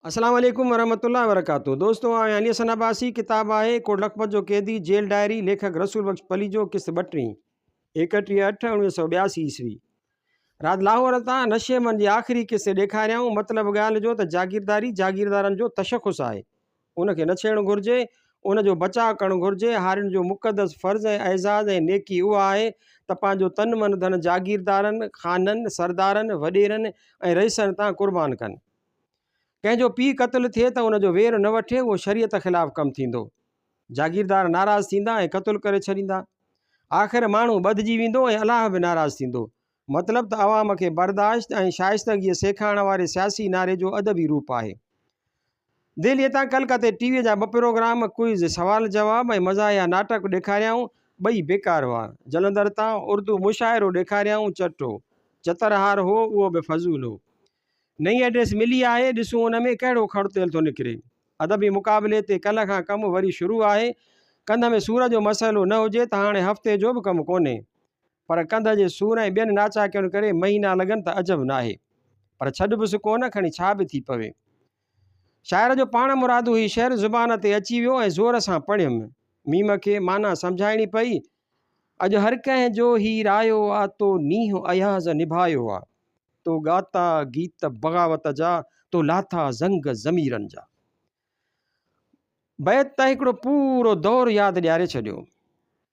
अस्सलाम वालेकुम वरहमतुल्लाहि वबरकातुहू। दोस्तों यानी सन अब्बासी किताब आहे कोट लखपत जो कैदी जेल डायरी लेखक रसूल बख्श पली जो किस्त 32 31/8/1982 ईस्वी। रात लाहौर तां नशेमंद जी आख़िरी किस्त ॾेखारियाऊं। मतिलबु ॻाल्हि जो त जागीरदारनि जो तशख़ुस आहे, उनखे न छेड़णु घुरिजे, उन जो बचाव करणु घुरिजे। हारियुनि जो मुक़दस फ़र्ज़ु ऐं एज़ाज़ ऐं नेकी उहा आहे त पंहिंजो तन मन धन जागीरदारनि, ख़ाननि, सरदारनि, वॾेरनि ऐं रईसनि तां क़ुर्बान कनि। कंहिंजो पीउ क़त्लु थिए त उनजो वेर न वठे, उहो शरीयत ख़िलाफ़ु कमु थींदो। जागीरदार नाराज़ थींदा ऐं क़त्लु करे छॾींदा। आख़िर माण्हू ॿधिजी वेंदो ऐं अलाह बि नाराज़ थींदो। मतिलबु त अवाम खे बर्दाश्त ऐं शाइस्तगीअ सेखारण वारे सियासी नारे जो अदबी रूप आहे। दिल्लीअ तां कलकते टीवीअ जा 2 प्रोग्राम क्विज़ सवाल जवाब ऐं मज़ाहिया नाटक ॾेखारियाऊं, ॿई बेकार हुआ। जलंधर तां उर्दू मुशाइरो ॾेखारियाऊं, चटो चतरहार हो, उहो बि फज़ूल हो। नई एड्रेस मिली आहे, ॾिसूं उन में कहिड़ो खड़तेल थो निकिरे। अदबी मुक़ाबले ते कल्ह खां कमु वरी शुरू आहे। कंध में सूर जो मसइलो न हुजे त हाणे हफ़्ते जो बि कमु कोन्हे, पर कंध जे सूर ऐं ॿियनि नाचाकियुनि करे महीना लॻनि त अजब न आहे। पर छॾ बि कोन, खणी छा बि थी पवे। शाइर जो पाण मुरादु हुई शेर ज़ुबान ते अची वियो ऐं ज़ोर सां पढ़ियुमि। मीम खे माना सम्झाइणी पई। अॼु हर कंहिं जो ही रायो आहे, तो नींहुं अयाज़ निभायो आहे, तो गाता गीत बग़ावत जा, तो लाथा ज़ंग ज़मीरनि जा। बैत त हिकिड़ो पूरो दौरु यादि ॾियारे छॾियो।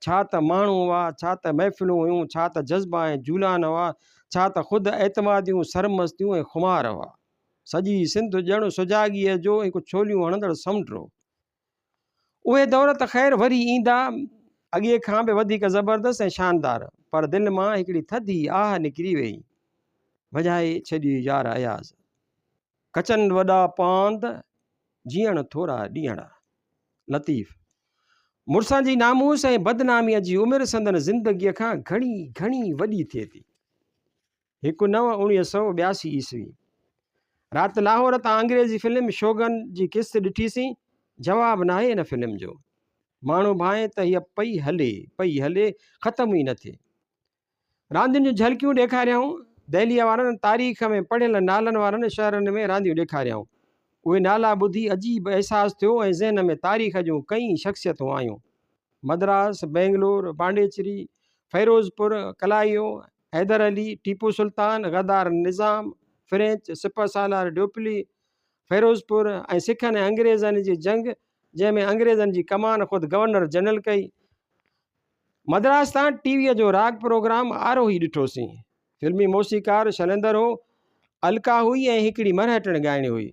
छा त माण्हू हुआ, छा त महफ़िलूं हुयूं, छा त जज़्बा ऐं जूलान हुआ, छा त ख़ुदि एतमादियूं, सरमस्तियूं ऐं खुमार हुआ। सॼी सिंध ॼणु सुजाॻीअ जो हिकु छोलियूं हणंदड़ समुंड हो। उहे दौर त ख़ैर वरी ईंदा, अॻे खां बि वधीक ज़बरदस्त ऐं शानदार, पर दिलि मां हिकिड़ी थधी आह निकिरी वई। वॼाए छॾी यार अयाज़, कचनि वॾा पांद, जीअण थोरा ॾींहण। लतीफ़। मुड़ुसनि जी नामूस ऐं बदनामीअ जी उमिरि संदन ज़िंदगीअ खां घणी घणी वॾी थिए थी। 1/9/1982 ईस्वी। राति लाहौर तां अंग्रेज़ी फिल्म शोगन जी किस्त ॾिठीसीं। जवाबु नाहे इन फिल्म जो। माण्हू भाए त हीअ पई हले ख़तम ई न थिए। रांदियुनि जूं झलकियूं ॾेखारियाऊं। दहलीअ वारनि तारीख़ में पढ़ियल नालनि वारनि शहरनि में रांदियूं ॾेखारियाऊं। उहे नाला ॿुधी अजीब अहसासु थियो ऐं ज़हन में तारीख़ जूं कई शख़्सियतूं आयूं। मद्रास, बेंगलोर, पांडेचरी, फ़ैरोज़पुर, कलाइयो, हैदर अली, टीपू सुल्तान, गद्दार निज़ाम, फ्रेंच, सिपह सालार ड्यूपली, फ़ैरोज़पुर ऐं सिखनि ऐं अंग्रेज़नि जी जंग, जंहिंमें अंग्रेज़नि जी कमान ख़ुदि गवर्नर जनरल कई। मद्रास तां टीवीअ जो राग प्रोग्राम आरोही ॾिठोसीं। फिल्मी मौसीकार शैलेंदर हो, अलका हुई ऐं हिकिड़ी मरहटण ॻाइणी हुई।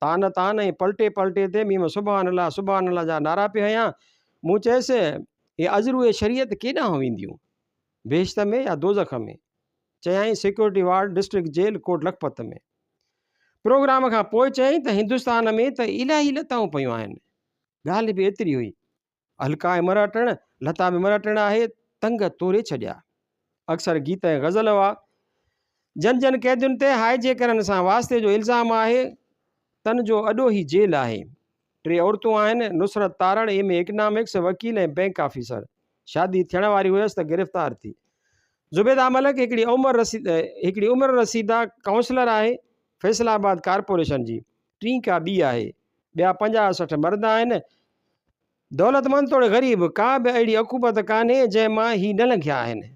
तान तान ऐं पलटे पलटे ते मीम सुभान अल्लाह जा नारा पिया हयां। मूं चयसि, हे अज़रूए शरीयत केॾांहुं वेंदियूं, बेश्त में या दोज़ख में? चयाईं, सिक्योरिटी वार्ड डिस्ट्रिक्ट जेल कोट लखपत में। प्रोग्राम खां पोइ चयईं त हिंदुस्तान में त इलाही लताऊं पियूं आहिनि। ॻाल्हि बि एतिरी हुई। हल्का ऐं मराठण, लता बि मराठण आहे, तंग तोरे छॾिया। अक्सर गीत ऐं ग़ज़ल हुआ। जन जन कैदियुनि ते हाइजेकरनि सां वास्ते जो इल्ज़ाम आहे। तन जो अॾो ई जेल आहे। 3 औरतूं आहिनि, नुसरत तारण MA इकनॉमिक्स, वकील ऐं बैंक ऑफिसर। शादी थियण वारी हुयसि त गिरफ़्तार थी। ज़ुबैदा मलक हिकिड़ी उमिरि रसीदा काउंसलर आहे, फैसलाबाद कारपोरेशन जी। 3 का ॿी आहे। ॿिया 50-60 मर्द आहिनि। दौलतमंद तोड़े ग़रीब, का बि अहिड़ी अकूबत कान्हे जंहिं मां ही न लंघिया आहिनि।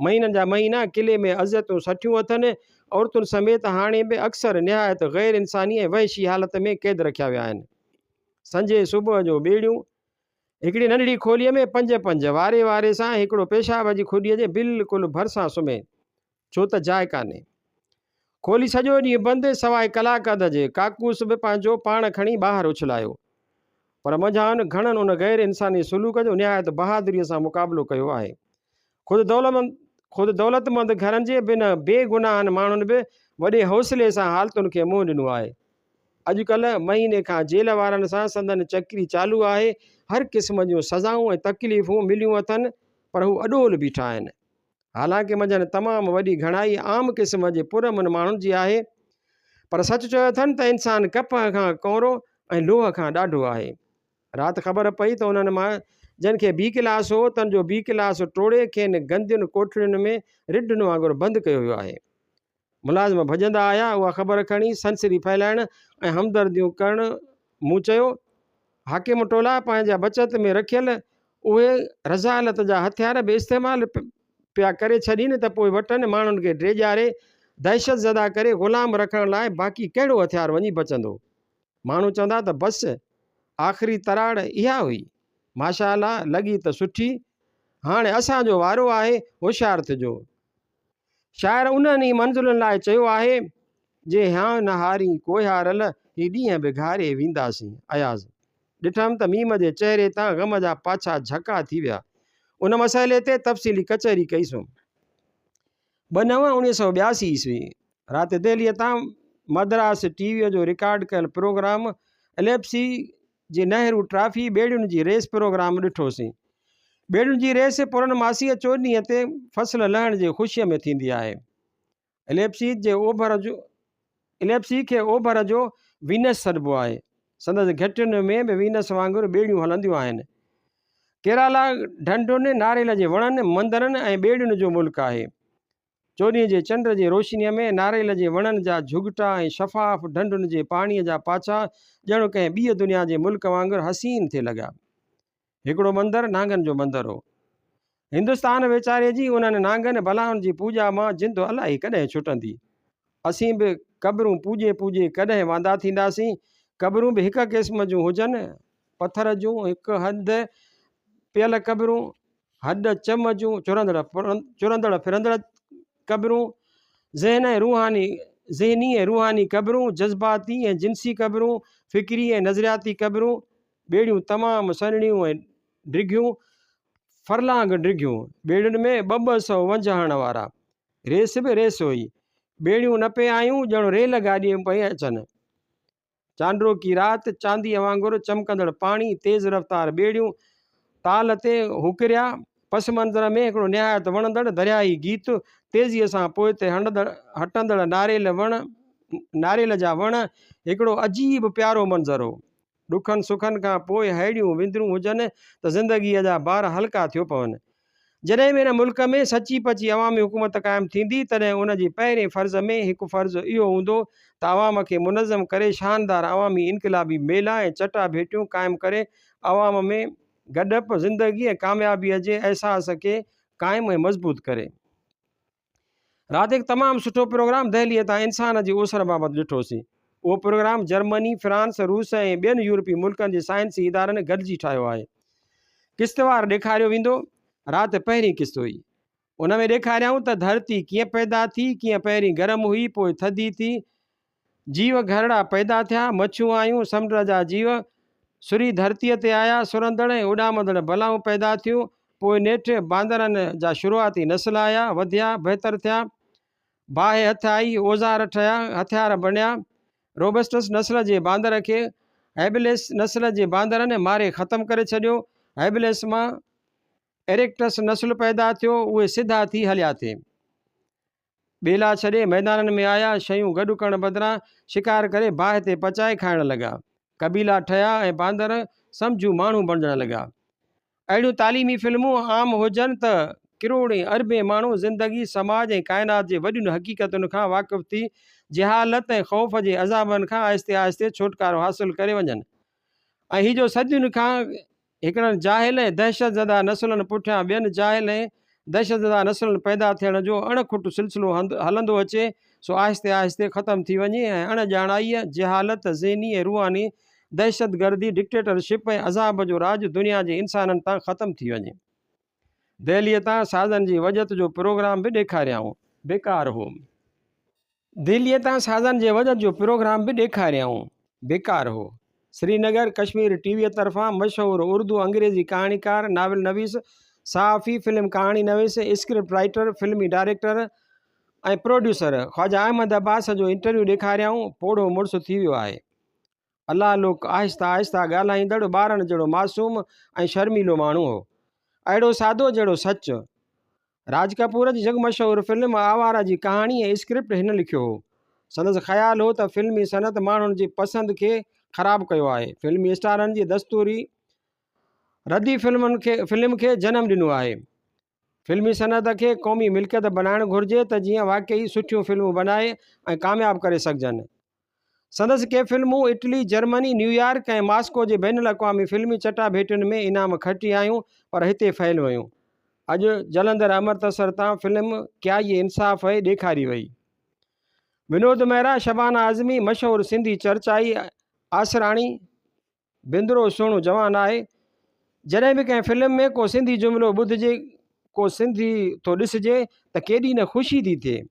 महीननि जा महीना किले में अज़तूं सठियूं अथनि। औरतुनि समेत हाणे बि अक्सर निहायत ग़ैर इंसानी ऐं वहशी हालत में क़ैद रखिया विया आहिनि। संजे सुबुह जो ॿेड़ियूं, हिकिड़ी नंढड़ी खोलीअ में 5 वारे वारे सां हिकिड़ो पेशाब जी खुडीअ जे बिल्कुलु भरिसां सुम्हे, छो त जाइ कान्हे। खोली सॼो ॾींहुं बंदि, सवाइ कलाक अध जे। काकूस बि पंहिंजो पाण खणी ॿाहिरि उछलायो, पर मंझान घणनि उन ग़ैर इंसानी सलूक जो निहायत बहादुरीअ सां मुक़ाबिलो कयो आहे। ख़ुदि दौलतमंद घरनि जे बिन बेगुनाहनि माण्हुनि बि वॾे हौसले सां हालतुनि खे मुंहुं ॾिनो आहे। अॼुकल्ह महीने खां जेल वारनि सां संदन चक्री चालू आहे। हर क़िस्म जूं सज़ाऊं ऐं तकलीफ़ूं मिलियूं अथनि, पर हू अॾोल बीठा आहिनि। हालांकि मंझंदि तमामु वॾी घणाई आम क़िस्म जे पुरअमन माण्हुनि जी आहे, पर सच चयो अथनि त इंसानु कप खां कौरो ऐं लोह खां ॾाढो आहे। राति ख़बर पई त उन्हनि मां जिन खे B क्लास हो, तन जो B क्लास टोड़े खेनि गंदियुनि कोठड़ियुनि में रिढनि वांगुरु बंदि कयो वियो आहे। मुलाज़िम भॼंदा आया उहा ख़बर खणी सनसरी फैलाइण ऐं हमदर्दियूं करणु। मूं चयो हाकिम टोला पंहिंजा बचत में रखियल उहे रज़ालत जा हथियार बि इस्तेमालु पिया करे छॾीनि त पोइ वटनि माण्हुनि खे ड्रेजारे दहशत ज़दा करे ग़ुलाम रखण लाइ बाक़ी कहिड़ो हथियार वञी बचंदो। माण्हू चवंदा त बसि आख़िरी तराड़ इहा हुई, माशा अल्लाह लॻी त सुठी, हाणे असांजो वारो आहे, होशियारु थिजो। शाइर उन्हनि ई मंज़िलुनि लाइ चयो आहे जे हाँ नहारी कोहियारल ही ॾींहं बि घारे वेंदासीं। अयाज़ ॾिठमि त मीम जे चहिरे तां ग़म जा पाछा झका थी विया। उन मसइले ते तफ़सीली कचहरी कईसूं। 2/9/1982 ईस्वी राति दिल्लीअ तां मद्रास टीवीअ जो रिकॉर्ड कयल प्रोग्राम एलेप्सी जी नेहरू ट्रॉफी ॿेड़ियुनि जी रेस प्रोग्राम ॾिठोसीं। ॿेड़ियुनि जी रेस पूर्णमासीअ चोॾींहं ते फसल लहण जी ख़ुशीअ में थींदी आहे। एलेप्सी खे ओभर जो वीनस सॾिबो आहे। संदसि घटियुनि में बि वीनस वांगुरु ॿेड़ियूं हलंदियूं आहिनि। केरला ढंढुनि नारेल जे वणनि मंदरनि ऐं ॿेड़ियुनि जो मुल्क आहे। चोॾींहं जे चंड जे रोशनीअ में नारेल जे वणनि जा झुगटा ऐं शफ़ाफ़ ढंढुनि जे पाणीअ जा पाछा ॼणो कंहिं ॿिए दुनिया जे मुल्क वांगुरु हसीन थिए लॻा। हिकिड़ो मंदरु नांगनि जो मंदरु हो। हिंदुस्तान वेचारे जी उन्हनि नांगनि बलाउनि जी पूॼा मां जिंद अलाही कॾहिं छुटंदी। असीं बि क़बरूं पूॼे पूॼे कॾहिं वांदा थींदासीं। क़बरूं बि हिकु क़िस्म जूं हुजनि, पथर जूं, हिकु हद पियल क़बरूं, हद चम जूं, चुरंदड़ फिरंदड़ क़बरूं, ज़हनी ऐं रूहानी क़बरूं, जज़्बाती ऐं जिनसी क़बरूं, फ़िक्री ऐं नज़रियाती क़बरूं। ॿेड़ियूं तमामु सन्हड़ियूं ऐं डिघियूं, फरलांग डिघियूं। ॿेड़ियुनि में 200 वंज हणण वारा। रेस बि रेस हुई। ॿेड़ियूं न पे आयूं ॼणो रेल गाॾियूं पई अचनि। चांड्रो की राति चांदीअ वांगुरु चमकंदड़ पाणी, तेज़ रफ़्तार ॿेड़ियूं ताल ते हुकिरिया। पस मंज़र में हिकिड़ो निहायत वणंदड़ दरियाई गीत, तेज़ीअ सां पोइ ते हटंदड़ नारेल जा वण, हिकिड़ो अजीब प्यारो मंज़र हो। ॾुखनि सुखनि खां पोइ अहिड़ियूं विंदरूं हुजनि त ज़िंदगीअ जा भार हल्का थियो पवनि। जॾहिं बि हिन मुल्क में सची पची अवामी हुकूमत क़ाइमु थींदी तॾहिं उन जी पहिरें फ़र्ज़ में हिकु फ़र्ज़ु इहो हूंदो त अवाम खे मुनज़म करे शानदार अवामी इनक़लाबी मेला ऐं चटाभेटियूं क़ाइमु करे अवाम में गॾप ज़िंदगी ऐं कामयाबीअ जे अहसास खे क़ाइमु ऐं मज़बूत करे। राति हिकु तमामु सुठो प्रोग्राम दिल्लीअ तां इंसान जी ओसर बाबति ॾिठोसीं। उहो प्रोग्राम जर्मनी, फ्रांस, रूस ऐं ॿियनि यूरोपी मुल्कनि जे साइंसी इदारनि गॾिजी ठाहियो आहे। किश्तवार ॾेखारियो वेंदो। राति पहिरीं किस्त हुई। उन में ॾेखारियऊं त धरती कीअं पैदा थी, कीअं पहिरीं गरम हुई, पोइ थधी थी, जीव घरड़ा पैदा थिया, मच्छियूं आयूं, समुंड जा जीव सुरी धरतीअ ते आया, सुरंदड़ ऐं उॾामंदड़ बलाऊं पैदा थियूं, पोइ नेठि बांदरनि जा शुरूआती नस्ल आया, वधिया, बहितर थिया, बाहि हथ आई, औज़ार ठहिया, हथियार बणिया। रोबस्टस नस्ल जे बांदर खे हैबिलिस नस्ल जे बांदरनि मारे ख़तमु करे छॾियो। हैबिलिस मां एरेक्टस नस्ल पैदा थियो, उहे सिधा थी हलिया थे। ॿेला छॾे मैदाननि में आया, शयूं गॾु करण बदिरां शिकार करे बाहि ते पचाए खाइण लॻा। कबीला ठहिया ऐं बांदर सम्झू माण्हू बणजण लॻा। अहिड़ियूं तालीमी फ़िल्मूं आम हुजनि त किरोड़े अरबे माण्हू ज़िंदगी, समाज ऐं काइनात जे वॾियुनि हक़ीक़तुनि खां वाक़ुफ़ थी जहालत ऐं ख़ौफ़ जे अज़ाबनि खां आहिस्ते आहिस्ते छुटकारो हासिलु करे वञनि। ऐं हीअ जो सदियुनि खां हिकिड़नि जाहिल ऐं दहशत ज़दा नस्लनि पुठियां ॿियनि जाहिल ऐं दहशत ज़दा नस्लनि पैदा थियण जो अणखुट सिलसिलो हलंदो अचे, सो आहिस्ते आहिस्ते ख़तमु थी वञे ऐं अणॼाणाईअ, जहालत, ज़हनी ऐं रूहानी दहशतगर्दी, डिक्टेटरशिप ऐं अज़ाब जो राज दुनिया जे इंसाननि तां ख़तमु थी वञे। दिल्लीअ तां साज़नि जी वजत जो प्रोग्राम बि ॾेखारियाऊं, बेकार हो। दिल्लीअ तां साज़नि जे वजत जो प्रोग्राम बि ॾेखारियाऊं, बेकार हो। श्रीनगर कश्मीर टीवीअ तरफ़ां मशहूरु उर्दू अंग्रेज़ी कहाणीकार, नाविल नवीस, सहाफ़ी, फिल्म कहाणी नवीस, स्क्रिप्ट राइटर, फिल्मी डायरेक्टर ऐं प्रोड्यूसर ख़्वाजा अहमद अब्बास जो इंटरव्यू ॾेखारियाऊं। पोड़ो मुड़ुसु थी वियो आहे। अलाह लोक आहिस्ता आहिस्ता ॻाल्हाईंदड़ ॿारनि जहिड़ो मासूम ऐं शर्मीलो माण्हू हो, अहिड़ो सादो जहिड़ो सच। राज कपूर जी जग मशहूरु फिल्म आवारा जी कहाणी ऐं स्क्रिप्ट हिन लिखियो हो। संदसि ख़्यालु हो त फिल्मी सनत माण्हुनि जी पसंदि खे ख़राबु कयो आहे। फिल्मी स्टारनि जी दस्तूरी रदी फिल्म खे जनमु ॾिनो आहे। फिल्मी सनत खे क़ौमी मिल्कियत बनाइणु घुरिजे त जीअं वाक़ई सुठियूं फिल्मूं बनाए ऐं कामयाबु करे सघजनि। संदसि के फिल्मूं इटली, जर्मनी, न्यूयॉर्क ऐं मॉस्को जे बैनुल अक़वामी फिल्मी चटाभेटियुनि में इनाम खटी आयूं पर हिते फहिल वयूं। अॼु जलंधर अमृतसर तां फिल्म क्या ये इंसाफ़ है ॾेखारी वई। विनोद मेहरा, शबाना आज़मी, मशहूरु सिंधी चर्चाई आसराणी, बिंदरो सुहिणो जवान आहे। जॾहिं बि कंहिं फिल्म में को सिंधी जुमिलो ॿुधिजे, को सिंधी थो ॾिसिजे त केॾी न ख़ुशी थी थिए।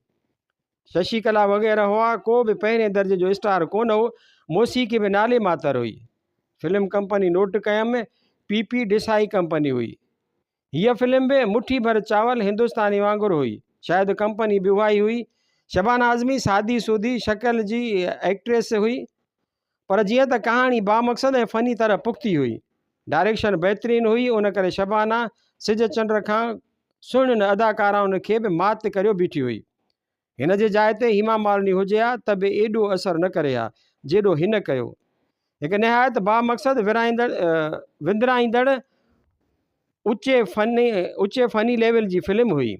शशिकला वग़ैरह हुआ, को बि पहिरें दर्जे जो स्टार कोन हो, मौसीक़ी बि नाले मातर हुई। फिल्म कंपनी नोट कयमि, पीपी डिसाई कंपनी हुई। हीअ फिल्म बि मुट्ठी भर चावल हिंदुस्तानी वांगुरु हुई, शायदि कंपनी बि उहा ई हुई। शबाना आज़मी सादी सूदी शक्ल जी एक्ट्रेस हुई, पर जीअं त कहाणी बामक़सद ऐं फ़नी तरह पुख़्ती हुई। डायरेक्शन बहितरीनु हुई, उन करे शबाना सिज चंड खां सुहिणियुनि अदाकाराउनि खे बि मात करियो बीठी हुई। हिन जे जाइ ते हेमा मालिनी हुजे हा त बि एॾो असरु न करे हा जेॾो हिन कयो। हिकु निहायत बामक़सद विंदराईंदड़ उचे फ़नी लेवल जी फिल्म हुई।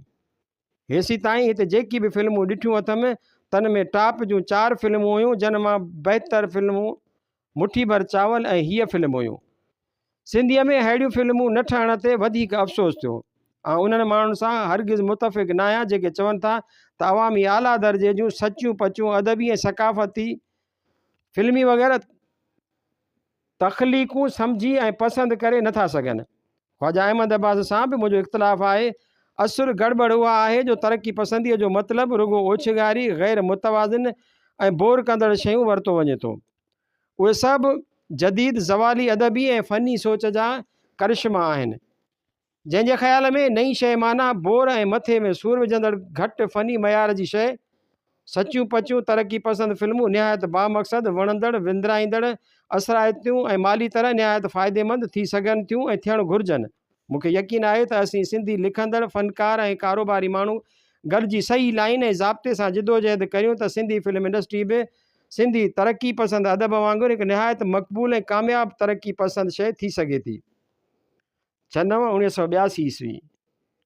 हेसी ताईं हिते जेकी बि फिल्मूं ॾिठियूं अथमि तन में टॉप जूं 4 फिल्मूं हुयूं, जिन मां बहितर फिल्मूं मुट्ठी भर चावल ऐं हीअ फिल्म हुयूं। सिंधीअ में अहिड़ियूं फिल्मूं न ठहण ते वधीक अफ़सोस थियो ऐं उन्हनि माण्हुनि सां हरगिज़ मुतफ़िक़ न आहियां जेके चवनि था त अवामी आला दर्जे जूं सचियूं पचियूं अदबी ऐं सकाफ़ती फिल्मी वग़ैरह तख़लीक़ूं सम्झी ऐं पसंदि करे नथा सघनि। ख़्वाजा अहमद अब्बास सां बि मुंहिंजो इख़्तिलाफ़ु आहे। असुलु गड़बड़ उहा आहे जो तरक़ी पसंदीअ जो मतिलबु रुॻो ओछगारी, गैर मुतवाज़िन ऐं बोर कंदड़ शयूं वरितो वञे थो। उहे सभु जदीद ज़वाली अदबी ऐं फ़नी सोच जा करिश्मा आहिनि, जंहिंजे ख़्याल में नई शइ माना बोर ऐं मथे में सूर विझंदड़ घटि फ़नी मयार जी शइ। सचियूं पचियूं तरक़ी पसंदि फिल्मूं निहायत बामक़सद, वणंदड़, विंदराईंदड़, असराइतियूं ऐं माली तरह निहायत फ़ाइदेमंद थी सघनि थियूं ऐं थियणु घुरिजनि। मूंखे यकीन आहे त असीं सिंधी लिखंदड़, फ़नकार ऐं कारोबारी माण्हू गॾिजी सही लाइन ऐं ज़ाब्ते सां जिदोजहद करियूं त सिंधी फिल्म इंडस्ट्री बि सिंधी तरक़ी पसंदि अदब वांगुरु हिकु निहायत मक़बूल ऐं कामयाबु तरक़ी पसंदि शइ थी सघे थी। 6/9/1982 ईस्वी।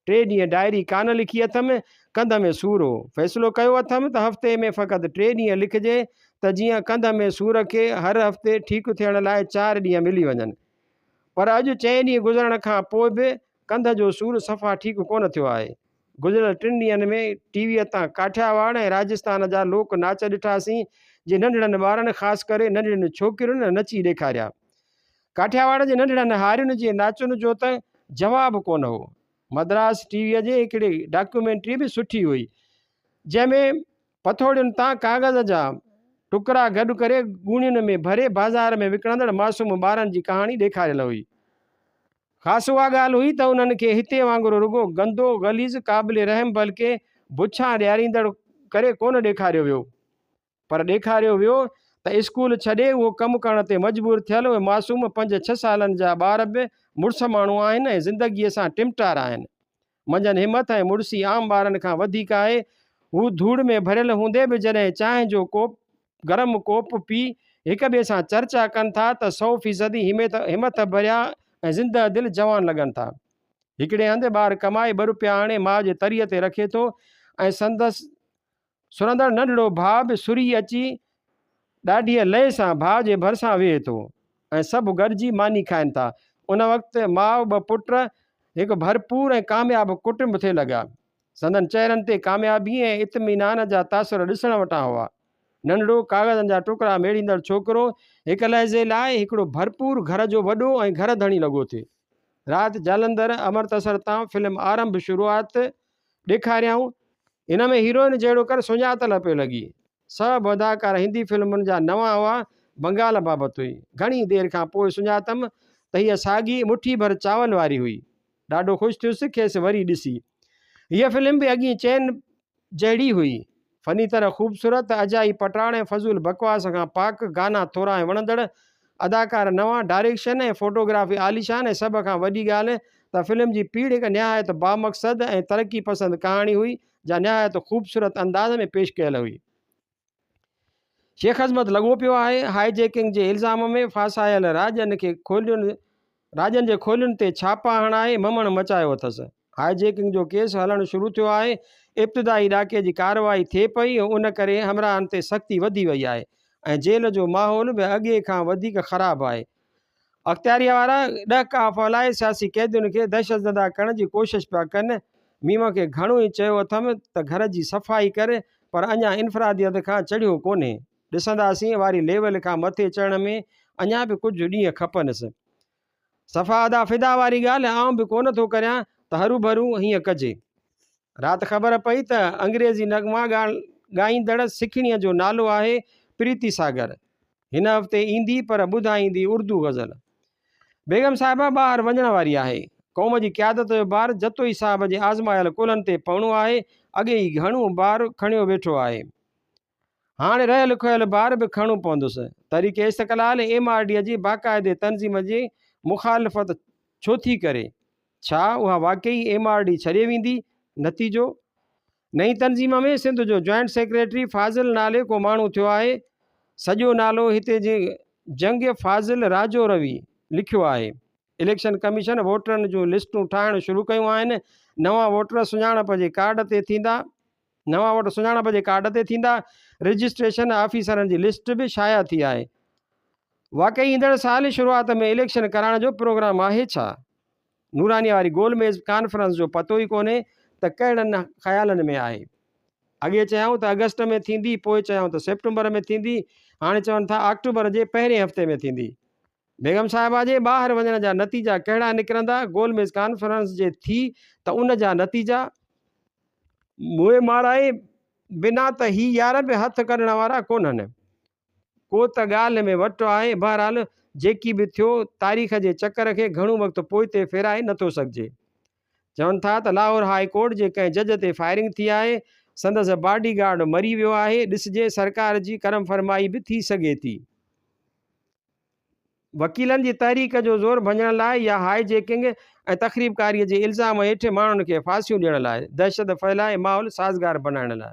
3 ॾींहं डायरी कान लिखी अथमि, कंध में सूर हो। फ़ैसिलो कयो अथमि त हफ़्ते में फ़क़ति 3 ॾींहं लिखिजे त जीअं कंध में सूर खे हर हफ़्ते ठीकु थियण लाइ 4 ॾींहं मिली वञनि। पर अॼु 4 ॾींहं गुज़रण खां पोइ बि कंध जो सूर सफ़ा ठीकु कोन थियो आहे। गुज़िरियल 3 ॾींहंनि में टीवीअ तां काठियावाड़ ऐं राजस्थान जा लोक नाच ॾिठासीं, जे नंढड़नि ॿारनि ख़ासि करे नंढड़ियुनि छोकिरियुनि नची ॾेखारिया। काठियावाड़ जे नंढड़नि हारियुनि जे नाचुनि जो त जवाबु कोन हो। मद्रास टीवीअ जे हिकिड़ी डॉक्यूमेंट्री बि सुठी हुई, जंहिंमें पथोड़ियुनि तां कागज़ जा टुकड़ा गॾु करे गूणियुनि में भरे बाज़ार में विकिणंदड़ मासूम ॿारनि जी कहाणी ॾेखारियल हुई। ख़ासि उहा ॻाल्हि हुई त उन्हनि खे हिते वांगुरु रुॻो गंदो, गलीज़, क़ाबिल रहम बल्कि बुछा ॾियारींदड़ करे कोन ॾेखारियो वियो, पर ॾेखारियो वियो त स्कूल छॾे उहो कमु करण ते मजबूर थियल उहे मासूम 5-6 सालनि जा ॿार बि मुड़ुस माण्हू आहिनि ऐं ज़िंदगीअ सां टिमटार आहिनि। मंझंदि हिमत ऐं मुड़ुसी आम ॿारनि खां वधीक आहे। हू धूड़ में भरियल हूंदे बि जॾहिं चांहि जो कोप गरम कोप पी हिक ॿिए सां चर्चा कनि था त 100% हिमत भरिया ऐं ज़िंदा दिलि जवान लॻनि था। हिकिड़े हंधि ॿारु कमाए 2 रुपया आणे माउ जे तरीअ ते रखे थो ऐं संदसि सुरंदड़ नंढड़ो भाउ बि सुरी अची ॾाढीअ लय सां भाउ जे भरिसां वेहे थो ऐं सभु गॾिजी मानी खाइनि था। उन वक़्तु माउ 2 पुट हिकु भरपूर ऐं कामयाबु कुटुंब थिए लॻा। संदनि चहिरनि ते कामयाबी ऐं इत्मीनान जा तासुर ॾिसण वटां हुआ। नंढड़ो कागज़नि जा टुकड़ा मेड़ींदड़ छोकिरो हिकु लहज़े लाइ हिकिड़ो भरपूर घर जो वॾो ऐं घर धणी लॻो थिए। राति जलंधर अमृतसर तां फिल्म आरंभ शुरूआत ॾेखारियाऊं। इन में हीरोइन जहिड़ो कर सुञातल पियो लॻी। सभु अदाकार हिंदी फिल्मुनि जा नवां हुआ। बंगाल बाबति हुई। घणी देरि खां पोइ सुञातमि त हीअ साॻी मुट्ठी भर चावल वारी हुई। ॾाढो ख़ुशि थियुसि खेसि वरी ॾिसी। हीअ फिल्म बि अॻी चैन जहिड़ी हुई, फ़नी तरह ख़ूबसूरत, अजाई पटाण ऐं फज़ूल बकवास खां पाक, गाना थोरा ऐं वणंदड़, अदाकार नवां, डायरेक्शन ऐं फोटोग्राफी आलीशान ऐं सभ खां वॾी ॻाल्हि त फिल्म जी पीढ़ हिकु निहायत बामक़सद ऐं तरक़ी पसंदि कहाणी हुई, जा निहायत ख़ूबसूरत अंदाज़ में पेश कयल हुई। शेख अज़मत लॻो पियो आहे हाईजैकिंग जे इल्ज़ाम में फासायल राजन जे खोलियुनि ते छापा हणाए ममण मचायो अथसि। हाईजैकिंग जो केस हलणु शुरू थियो आहे। इब्तिदाई ॾाके जी कार्रवाई थिए पई, उन करे हमराहनि ते सख़्ती वधी वई आहे ऐं जेल जो माहौल बि अॻे खां वधीक ख़राबु आहे। अख़्तियारीअ वारा ॾका फैलाए सियासी कैदियुनि खे दहशतज़दा करण जी कोशिशि पिया कनि। मीम खे घणो ई चयो अथमि त घर जी सफ़ाई करे, पर अञा इनफ़रादियत खां चढ़ियो कोन्हे। ॾिसंदासीं वारी लेवल खां मथे चढ़ण में अञा बि कुझु ॾींहं खपनिसि। सफ़ा अदा फ़िदा वारी ॻाल्हि आउं बि कोन थो करियां त हरू भरू हीअं कजे। राति ख़बर पई त अंग्रेज़ी नगमा ॻाईंदड़ सिखणीअ जो नालो आहे प्रीति सागर। हिन हफ़्ते ईंदी पर ॿुधाईंदी उर्दू गज़ल। बेगम साहिबा ॿाहिरि वञण वारी आहे। क़ौम जी क़यादत जो भार जतो ई साहिब जे आज़मायल कुलनि ते पवणो आहे। अॻे ई घणो भार खणियो वेठो आहे, हाणे रहियल खुयल भार बि खणो पवंदुसि। तरीक़े इस्तक़लाल MRD जी बाक़ाइदे तनज़ीम जी मुखालफ़त छो थी करे? छा उहा वाक़ई MRD छॾे वेंदी? नतीजो, नई तनज़ीम में सिंध जो जॉइंट सेक्रेटरी फाज़िल नाले को माण्हू थियो आहे। सॼो नालो हिते जे जंग फाज़िल राजो रवि लिखियो आहे। इलेक्शन कमीशन वोटरनि जूं लिस्टूं ठाहिणु शुरू कयूं आहिनि। नवां वोटर सुञाणप जे कार्ड ते थींदा। रजिस्ट्रेशन ऑफिसरनि जी लिस्ट बि शाया थी आहे। वाकई ईंदड़ साल शुरूआत में इलेक्शन कराइण जो प्रोग्राम आहे छा? नूरानीअ वारी गोलमेज़ कॉन्फ्रेंस जो पतो ई कोन्हे त कहिड़नि ख़्यालनि में आहे। अॻे चयऊं त अगस्त में थींदी, पोइ चयऊं त सेप्टेंबर में थींदी, हाणे चवनि था अक्टूबर जे पहिरें हफ़्ते में थींदी। बेगम साहिबा जे ॿाहिरि वञण जा नतीजा कहिड़ा निकिरंदा? गोलमेज़ कॉन्फ्रेंस जे थी त उन जा नतीजा मुंहुं माराए बिना त ही यार बि हथ कढण वारा कोन्हनि। को त ॻाल्हि में वटि आहे। बहरहाल जेकी बि थियो, तारीख़ जे चकर खे घणो वक़्तु पोइ ते फेराए नथो सघिजे। चवनि था त लाहौर हाई कोर्ट जे कंहिं जज ते फायरिंग थी आहे। संदसि बॉडीगार्ड मरी वियो आहे। ॾिसिजे, सरकार जी करम फरमाई बि थी सघे थी। वकीलनि जी तहरीक जो ज़ोर भञण लाइ या हाईजैकिंग ऐं तक़रीबकारीअ जे इल्ज़ाम हेठि माण्हुनि खे फांसियूं ॾियण लाइ, दहशत फैलाए माहौल साज़गार बनाइण लाइ।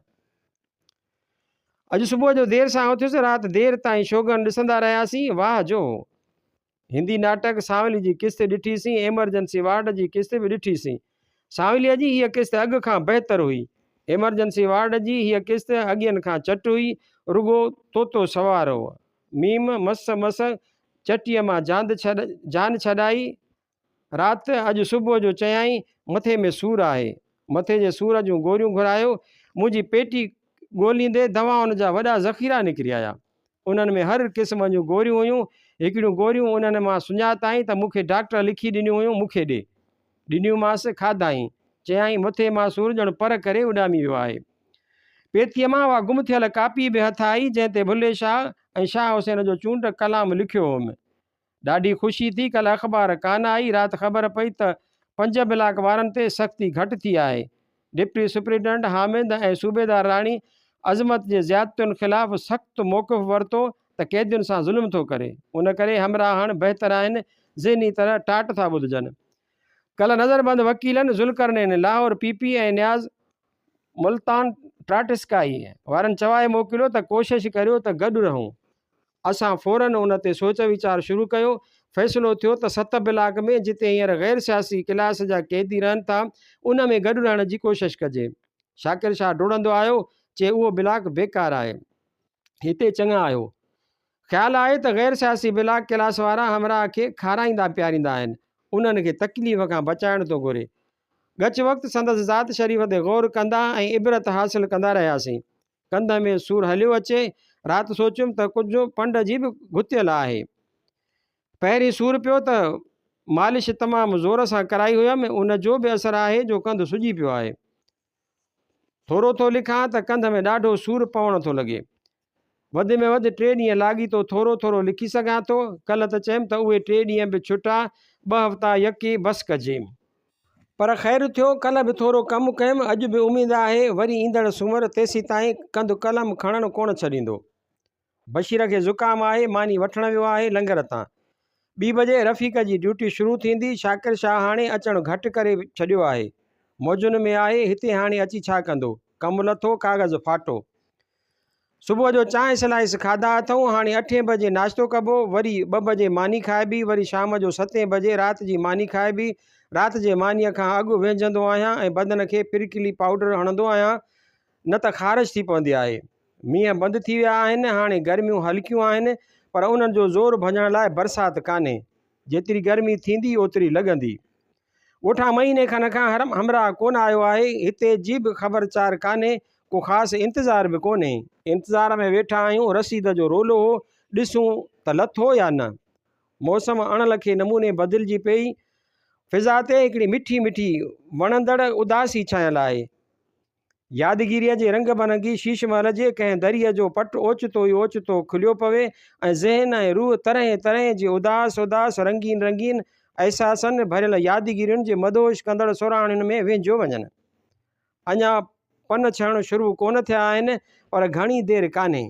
अॼु सुबुह जो देरि सां उथियुसि, राति देरि ताईं शोगन ॾिसंदा रहियासीं। वाह जो हिंदी नाटक सांवली जी किस्त ॾिठीसीं, एमरजेंसी वार्ड जी किस्त बि ॾिठीसीं। सांवलीअ जी हीअ किस्त अॻु खां बहितर हुई। एमरजेंसी वार्ड जी हीअ किस्त अॻियनि खां चट हुई, रुगो तोतो सवार हो। मीम मस मस चटीअ मां जान छॾाई। राति अॼु सुबुह जो चयाई मथे में सूरु आहे, मथे जे सूर जूं गोरियूं घुरायो। मुंहिंजी पेटी ॻोल्हींदे दवाउनि जा वॾा ज़ख़ीरा निकिरी आया। उन्हनि में हर क़िस्म जूं गोरियूं हुयूं। हिकिड़ियूं गोरियूं उन्हनि मां सुञाताईं त मूंखे डॉक्टर लिखी ॾिनियूं हुयूं, मूंखे ॾिनियूंमांसि, खाधाई। चयाई मथे मां सूरु ॼण पर करे उॾामी वियो आहे। पेतीअ मां उहा गुम थियल कापी बि हथ आई, जंहिं ते भुले शाह ऐं शाह हुसैन जो चूंड कलाम लिखियो हुउमि। ॾाढी ख़ुशी थी। कल्ह अख़बार कान आई। राति ख़बर पई त 5 ब्लॉक वारनि ते सख़्ती घटि थी आहे। डिप्टी सुप्रिटेंडेंट हामिद ऐं सूबेदार राणी अज़मत जे ज़्यादतियुनि ख़िलाफ़ सख़्तु मौक़िफ़ वरितो त कैदियुनि सां ज़ुल्म थो करे। उन करे हमराहण बहितर आहिनि, ज़हनी तरह टाट था ॿुधजनि। कल्ह नज़रबंद वकीलनि ज़ुल्करनैन लाहौर PP ऐं न्याज़ मुल्तान ट्राटिस्काई वारनि चवाए मोकिलियो त कोशिशि करियो त गॾु रहूं। असां फ़ौरन उन ते सोच वीचार शुरू कयो। फ़ैसिलो थियो त 7 ब्लॉक में जिते हींअर गैर सियासी क्लास जा कैदी रहनि था, उन में गॾु रहण जी कोशिशि कजे। शाकिर शाह डोड़ंदो आयो, चए उहो ब्लॉक बेकार आहे, हिते चङा आहियो। ख़्यालु आहे त गैर सियासी ब्लॉक क्लास वारा हमराह खे खाराईंदा पीआरींदा आहिनि, उन्हनि खे तकलीफ़ खां बचाइण थो घुरे। गच वक़्तु संदसि ज़ात शरीफ़ ते गौर कंदा ऐं इबरत हासिल कंदा रहियासीं। कंध में सूरु हलियो अचे। राति सोचियुमि त कुझु पंड जी बि गुथियल आहे। पहिरीं सूरु पियो त मालिश तमामु ज़ोर सां कराई हुयमि, उन जो बि असरु आहे जो कंधु सुॼी पियो आहे। थोरो थो लिखां त कंध में ॾाढो सूरु पवण थो लॻे। वधि में वधि 3 ॾींहं लाॻी तो थोरो थोरो लिखी सघां थो। कल्ह त चयमि त उहे 3 ॾींहं बि छुटा, 2 हफ़्ता यकी बसि कजे। पर ख़ैरु थियो, कल्ह बि थोरो कमु कयुमि। अॼु बि उमेदु आहे वरी ईंदड़ सूमरु तेसीं ताईं कंधु कलम खणणु कोन छॾींदो। बशीर खे ज़ुकाम आहे, मानी वठणु वियो आहे लंगर तां। 2 बजे रफ़ीक जी ड्यूटी शुरू थींदी। शाकिर शाह हाणे अचणु घटि करे छॾियो आहे, मौजुनि में आहे। हिते हाणे अची छा कंदो? कमु लथो, काग़ज़ फाटो। सुबुह जो चांहि स्लाइस खाधा अथऊं। हाणे 8 बजे नाश्तो कबो, वरी 2 बजे मानी खाइबी, वरी शाम जो 7 बजे राति जी मानी खाइबी। राति जे मानीअ खां अॻु वेझंदो आहियां ऐं बदन खे पिरकिली पाउडर हणंदो आहियां, न त ख़ारिश थी पवंदी आहे। मींहं बंदि थी विया आहिनि, हाणे गर्मियूं हल्कियूं आहिनि, पर उन्हनि जो ज़ोर भॼण लाइ बरसाति कान्हे। जेतिरी गर्मी थींदी ओतिरी लॻंदी। ॻोठां महीने खन खां हमरा कोन आयो आहे, हिते जी बि ख़बरचार कान्हे, को ख़ासि इंतज़ार बि कोन्हे। इंतज़ार में वेठा आहियूं, रसीद जो रोलो हो, ॾिसूं त लथो या न। मौसम अणलखे नमूने बदिलजी पई, फिज़ा ते हिकिड़ी मिठी मिठी वणंदड़ उदासी छायल आहे। यादगिरीअ जे रंग बनंगी शीशमहल जे कंहिं दरिया जो पट ओचितो ई ओचितो खुलियो पवे ऐं ज़हन ऐं रूह तरह तरह जे उदास उदास रंगीन रंगीन अहसासनि भरियल यादगिरियुनि जे मदोश कंदड़ सुराणियुनि में वेझो वञनि। अञा पन छहणु शुरू कोन थिया आहिनि, पर घणी देरि कान्हे।